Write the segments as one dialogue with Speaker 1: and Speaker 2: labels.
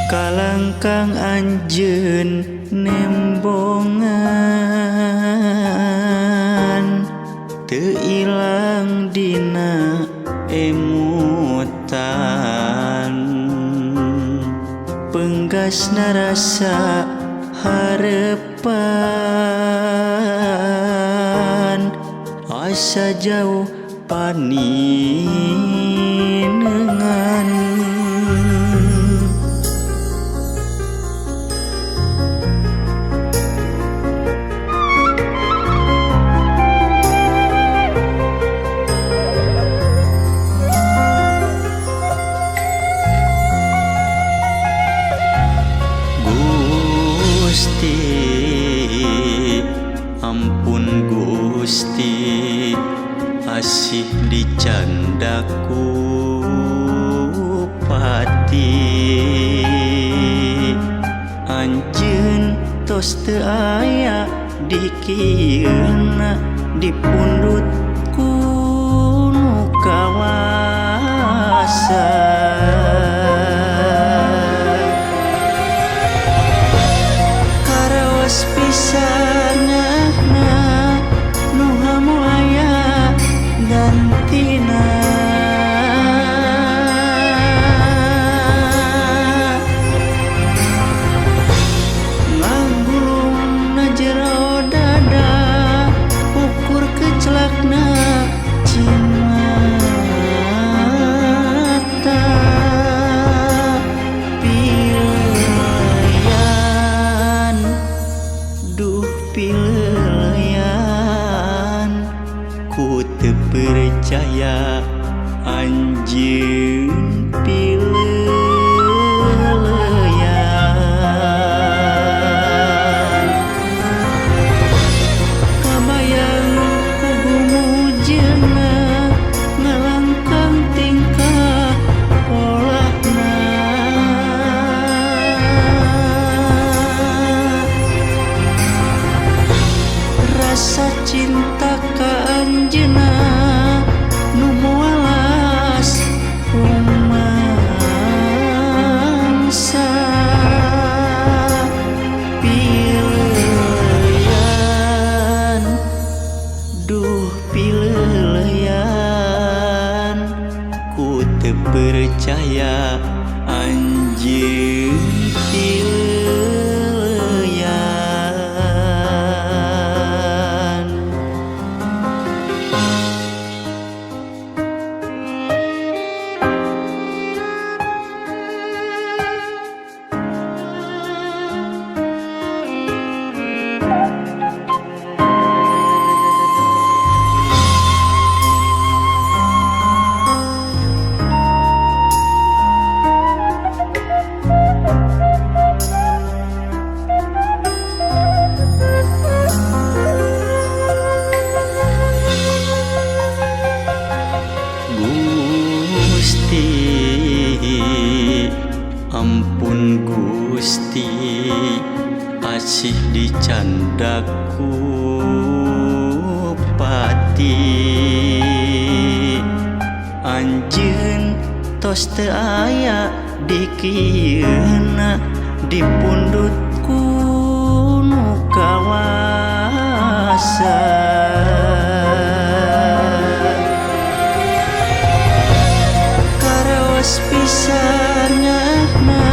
Speaker 1: Kalangkang anjeun nembongan teu ilang dina emutan penggasna rasa harepan asa jauh paninengan Gusti, ampun Gusti, asih dicandaku pati. Anjeun tos teu aya dikieuna dipundutku nu kawasa. Pisanana nu hamu aya gantina nganggulungna jero dada ukur kecelakna cimata pileyan duh pileyan ku teu percaya anjeun pileyan kabayang ku gumujeunna ngalangkang tingkah polana rasa cinta ka anjeunna nu moalas rumangsa pileyan duh pileyan ku teu percaya anjeun Gusti, ampun Gusti, asih dicandaku pati. Anjeun tos teu aya dikieuna dipundutku nu kawasa. Pisanana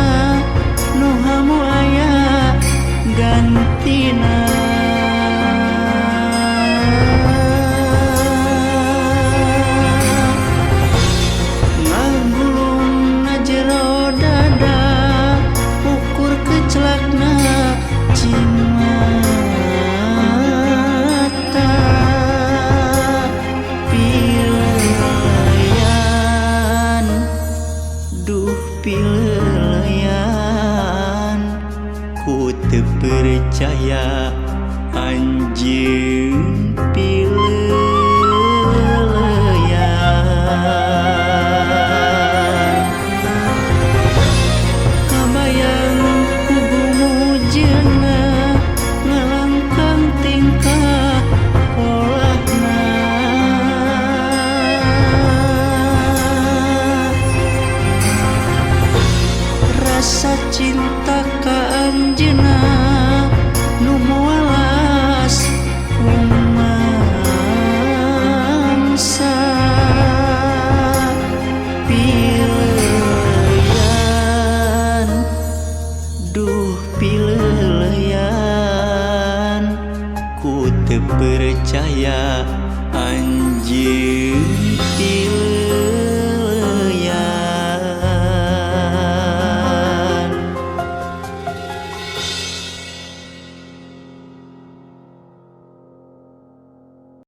Speaker 1: nu hamu aya gantina nganggulungna jero dada ukur kecelakna cimata pileyan duh pileyan ku teu percaya anjeun pileyan kabayang ku gumujeunna ngalangkang tingkah polana rasa cinta